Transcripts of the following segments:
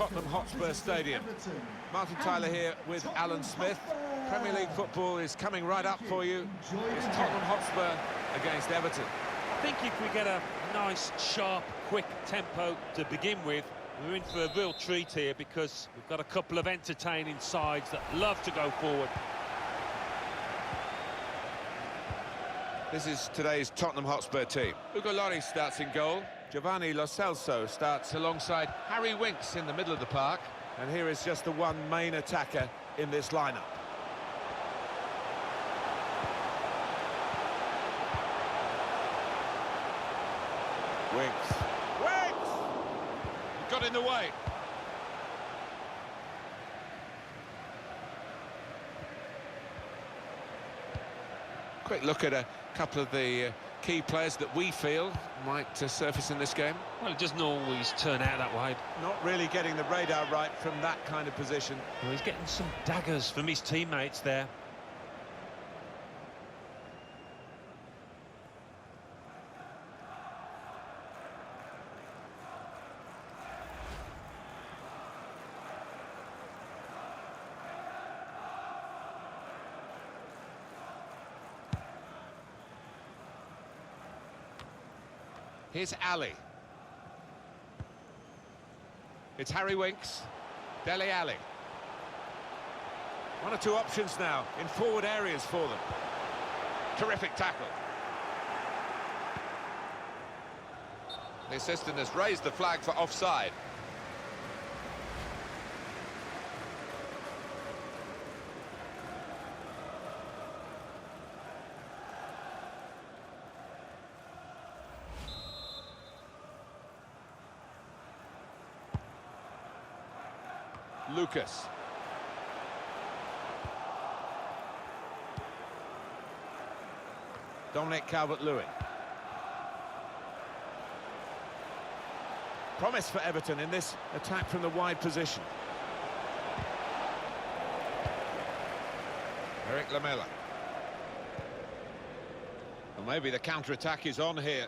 Tottenham Hotspur Stadium. Martin Tyler here with Alan Smith. Premier League football is coming right up for you. It's Tottenham Hotspur against Everton. I think if we get a nice, sharp, quick tempo to begin with, we're in for a real treat here because we've got a couple of entertaining sides that love to go forward. This is today's Tottenham Hotspur team. Ugo Lloris starts in goal. Giovanni Lo Celso starts alongside Harry Winks in the middle of the park. And here is just the one main attacker in this lineup. Winks. Winks! Got in the way. Quick look at a couple of the key players that we feel might surface in this game. Well, it doesn't always turn out that way. Not really getting the radar right from that kind of position. Well, he's getting some daggers from his teammates there. Here's Ali. It's Harry Winks. Dele Alli. One or two options now in forward areas for them. Terrific tackle. The assistant has raised the flag for offside. Lucas. Dominic Calvert-Lewin. Promise for Everton in this attack from the wide position. Eric Lamela. Well, maybe the counter-attack is on here.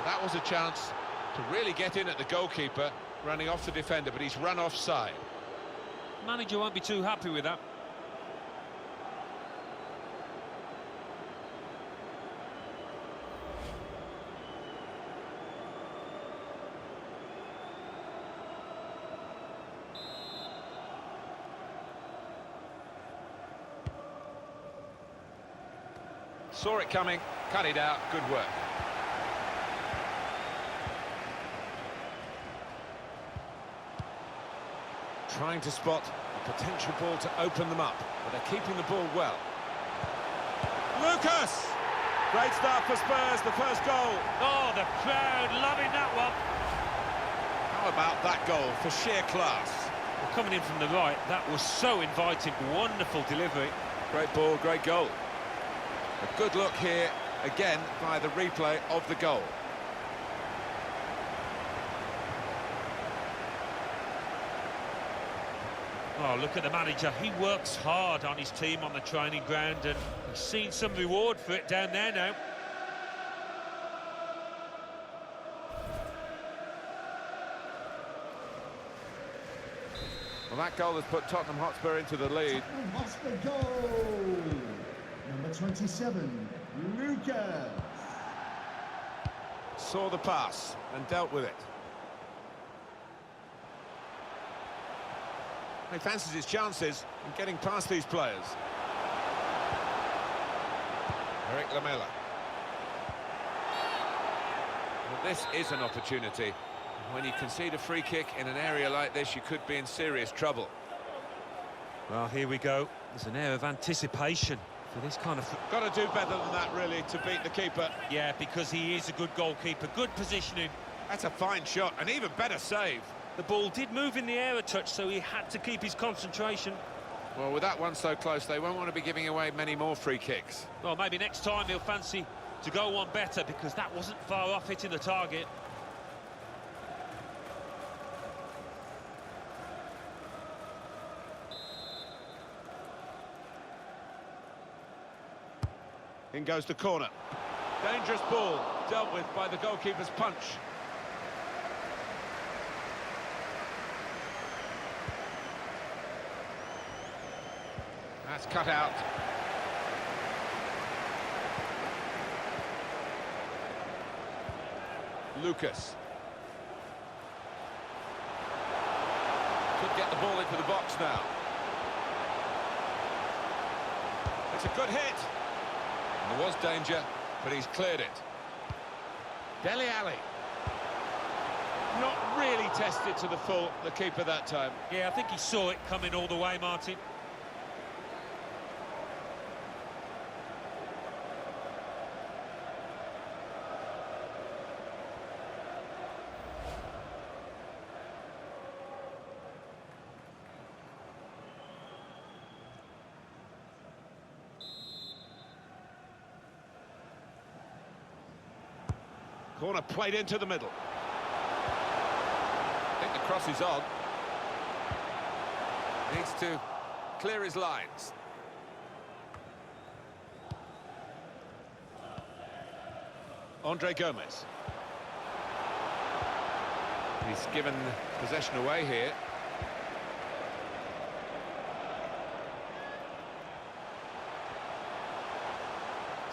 That was a chance to really get in at the goalkeeper, running off the defender, but he's run offside. Manager won't be too happy with that. Saw it coming, cut it out, good work. Trying to spot a potential ball to open them up, but they're keeping the ball well. Lucas! Great start for Spurs, the first goal. Oh, the crowd loving that one. How about that goal for sheer class? Well, coming in from the right, that was so inviting. Wonderful delivery. Great ball, great goal. A good look here, again, by the replay of the goal. Oh, look at the manager. He works hard on his team on the training ground, and he's seen some reward for it down there now. Well, that goal has put Tottenham Hotspur into the lead. Tottenham Hotspur goal! Number 27, Lucas. Saw the pass and dealt with it. He fancies his chances in getting past these players. Eric Lamela. Well, this is an opportunity. When you concede a free kick in an area like this, you could be in serious trouble. Well, here we go. There's an air of anticipation for this kind of... Got to do better than that, really, to beat the keeper. Yeah, because he is a good goalkeeper. Good positioning. That's a fine shot, an even better save. The ball did move in the air a touch, so he had to keep his concentration. Well, with that one so close, they won't want to be giving away many more free kicks. Well, maybe next time he'll fancy to go one better, because that wasn't far off hitting the target. In goes the corner. Dangerous ball, dealt with by the goalkeeper's punch. That's cut out. Lucas. Could get the ball into the box now. It's a good hit. And there was danger, but he's cleared it. Dele Alli. Not really tested to the full, the keeper that time. Yeah, I think he saw it coming all the way, Martin. Corner played into the middle. I think the cross is on. Needs to clear his lines. Andre Gomez. He's given possession away here.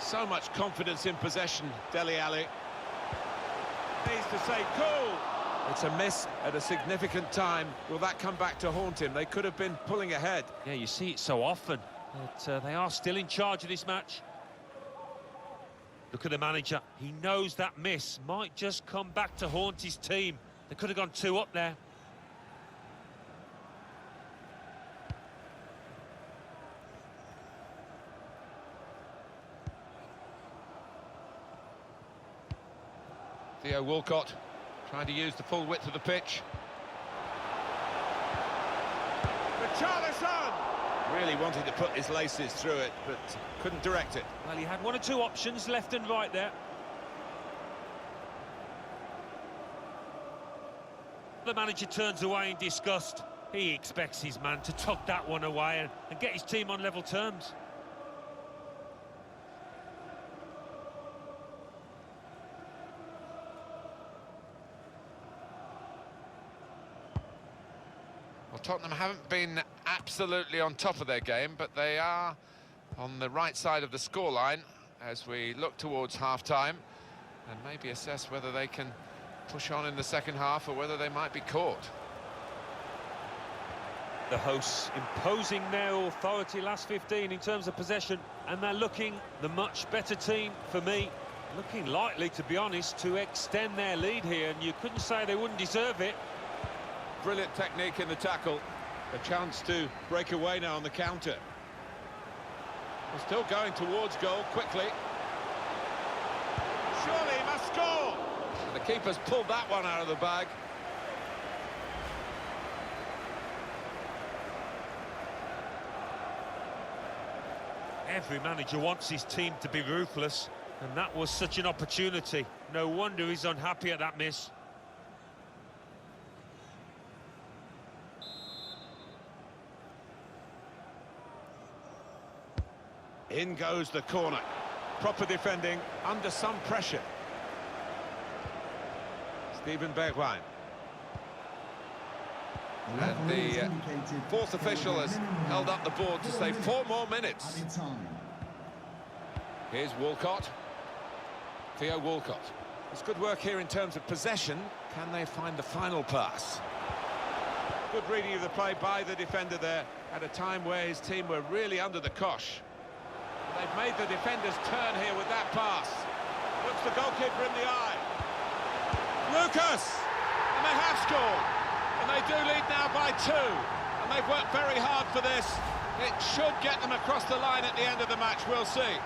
So much confidence in possession, Dele Alli. Needs to say cool. It's a miss at a significant time. Will that come back to haunt him? They could have been pulling ahead. Yeah, you see it so often, but they are still in charge of this match. Look at the manager. He knows that miss might just come back to haunt his team. They could have gone 2 up there. Theo Walcott trying to use the full width of the pitch. Richarlison! Really wanted to put his laces through it, but couldn't direct it. Well, he had 1 or 2 options, left and right there. The manager turns away in disgust. He expects his man to tuck that one away and get his team on level terms. Well, Tottenham haven't been absolutely on top of their game, but they are on the right side of the scoreline as we look towards half-time and maybe assess whether they can push on in the second half or whether they might be caught. The hosts imposing their authority last 15 in terms of possession, and they're looking the much better team for me. Looking likely, to be honest, to extend their lead here, and you couldn't say they wouldn't deserve it. Brilliant technique in the tackle. A chance to break away now on the counter. We're still going towards goal quickly. Surely he must score! And the keeper's pulled that one out of the bag. Every manager wants his team to be ruthless, and that was such an opportunity. No wonder he's unhappy at that miss. In goes the corner. Proper defending, under some pressure. Steven Bergwijn. And the fourth official has held up the board to say 4 more minutes. Here's Walcott. Theo Walcott. It's good work here in terms of possession. Can they find the final pass? Good reading of the play by the defender there at a time where his team were really under the cosh. They've made the defenders turn here with that pass. Looks the goalkeeper in the eye. Lucas! And they have scored. And they do lead now by 2. And they've worked very hard for this. It should get them across the line at the end of the match, we'll see.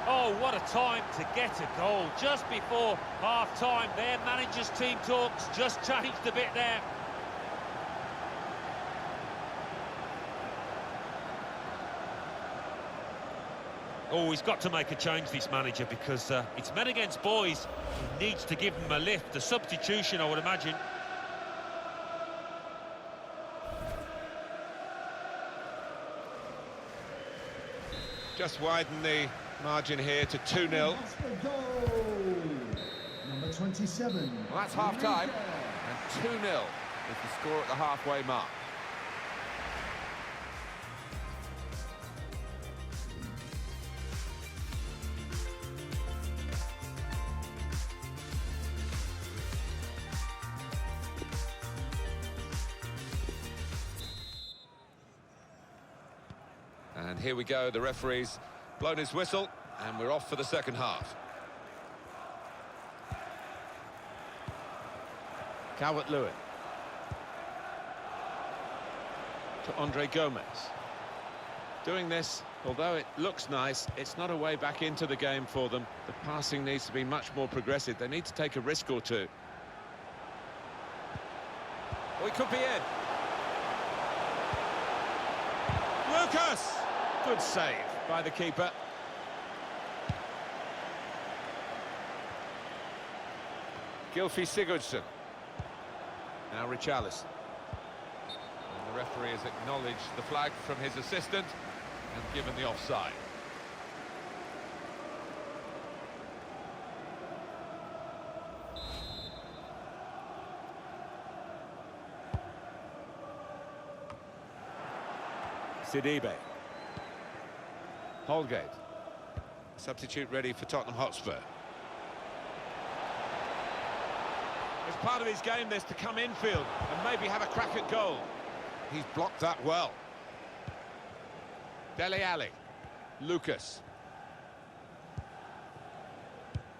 Oh, what a time to get a goal. Just before half-time, their manager's team talks just changed a bit there. Oh, he's got to make a change, this manager, because it's men against boys. He needs to give them a lift, a substitution, I would imagine. Just widen the Margin here to 2-0. Hotspur goal. Number 27. Well, that's half-time, and 2-0 is the score at the halfway mark. And here we go, the referee's blown his whistle, and we're off for the second half. Calvert-Lewin. To Andre Gomez. Doing this, although it looks nice, it's not a way back into the game for them. The passing needs to be much more progressive. They need to take a risk or two. Oh, he could be in. Lucas! Good save by the keeper. Gylfi Sigurdsson. Now Richarlison. And the referee has acknowledged the flag from his assistant and given the offside. Sidibe. Holgate. Substitute ready for Tottenham Hotspur. It's part of his game, this, to come infield and maybe have a crack at goal. He's blocked that well. Dele Alli. Lucas.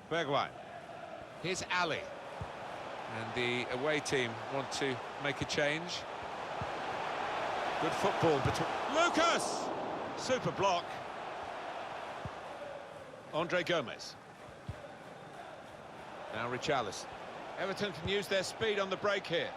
Bergwijn. Here's Ali. And the away team want to make a change. Good football between... Lucas! Super block. Andre Gomez. Now Richarlison. Everton can use their speed on the break here.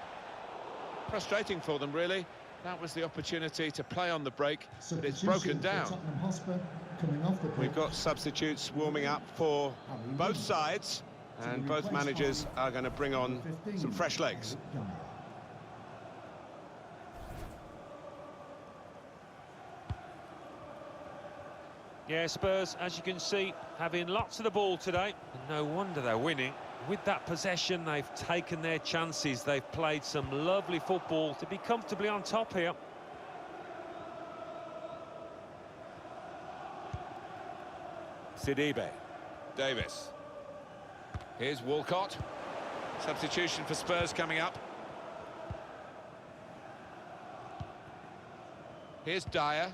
Frustrating for them, really. That was the opportunity to play on the break, but it's broken down. Tottenham Hotspur coming off the pitch. We've got substitutes warming up for both sides, and both managers are going to bring on some fresh legs. Yeah, Spurs, as you can see, having lots of the ball today. And no wonder they're winning. With that possession, they've taken their chances. They've played some lovely football to be comfortably on top here. Sidibe. Davis. Here's Walcott. Substitution for Spurs coming up. Here's Dyer.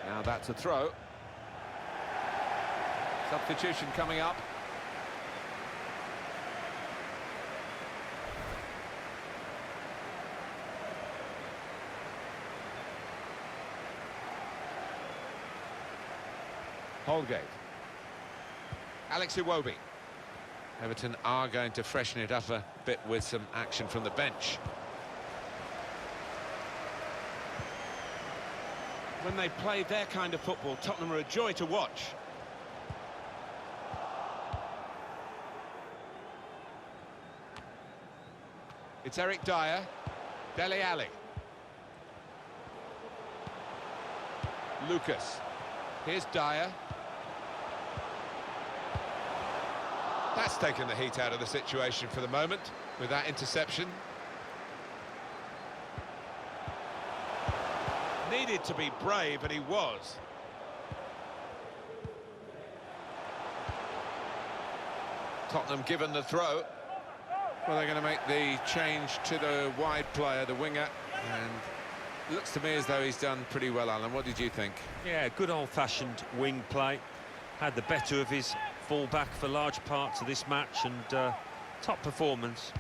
Now that's a throw. Substitution coming up. Holgate. Alex Iwobi. Everton are going to freshen it up a bit with some action from the bench. When they play their kind of football, Tottenham are a joy to watch. It's Eric Dyer. Dele Alli. Lucas. Here's Dyer. That's taken the heat out of the situation for the moment with that interception. Needed to be brave, and he was. Tottenham given the throw. Well, they're going to make the change to the wide player, the winger, and it looks to me as though he's done pretty well, Alan. What did you think? Yeah, good old-fashioned wing play. Had the better of his full-back for large parts of this match, and top performance.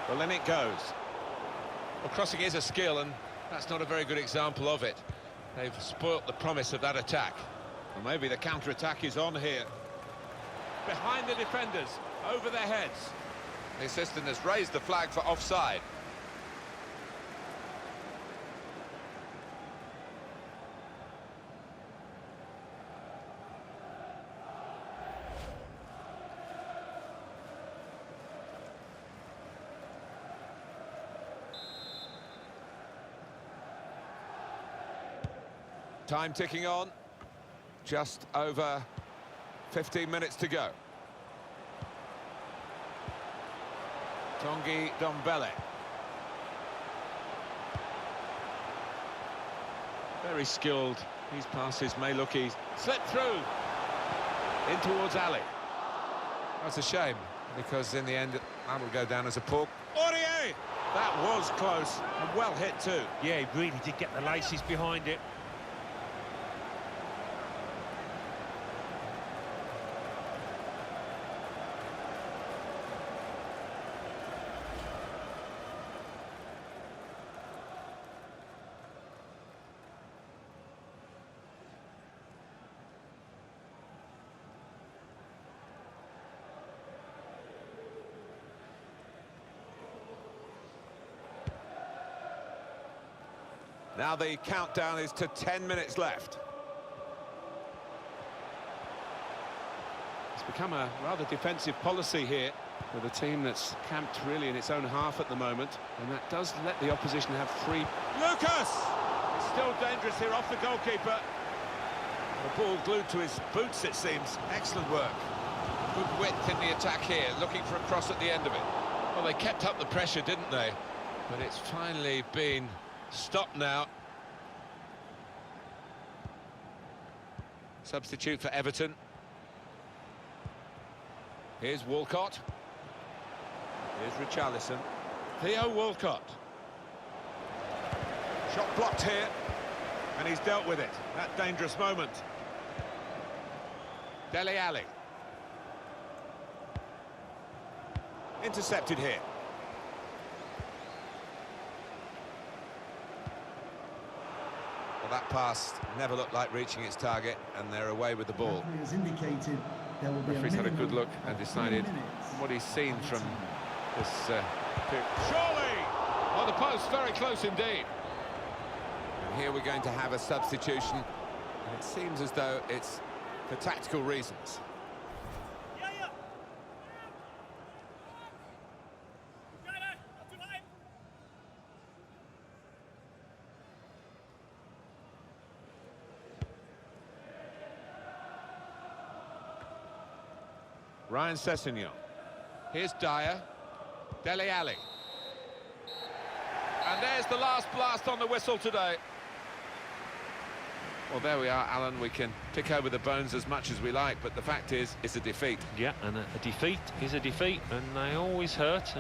Well, then it goes. Well, crossing is a skill, and that's not a very good example of it. They've spoilt the promise of that attack. Well, maybe the counter-attack is on here. Behind the defenders, over their heads. The assistant has raised the flag for offside. Time ticking on. Just over 15 minutes to go. Tongi Dombele. Very skilled. These passes may look easy. Slipped through. In towards Ali. That's a shame, because in the end, that'll go down as a pull. Aurier! That was close, and well hit too. Yeah, he really did get the laces behind it. Now the countdown is to 10 minutes left. It's become a rather defensive policy here with a team that's camped really in its own half at the moment, and that does let the opposition have free. Lucas! It's still dangerous here off the goalkeeper. The ball glued to his boots, it seems. Excellent work. Good width in the attack here, looking for a cross at the end of it. Well, they kept up the pressure, didn't they? But it's finally been stopped now. Substitute for Everton. Here's Walcott. Here's Richarlison. Theo Walcott. Shot blocked here, and he's dealt with it. That dangerous moment. Dele Alli. Intercepted here. Well, that pass never looked like reaching its target, and they're away with the ball. As indicated, there will be Referee's had a good look and of 3 decided minutes. what he's seen from this. Surely! On the post, very close indeed. And here we're going to have a substitution. And it seems as though it's for tactical reasons. Ryan Sessegnon. Here's Dyer. Dele Alli. And there's the last blast on the whistle today. Well, there we are, Alan. We can tick over the bones as much as we like, but the fact is, it's a defeat. Yeah, and a defeat is a defeat, and they always hurt.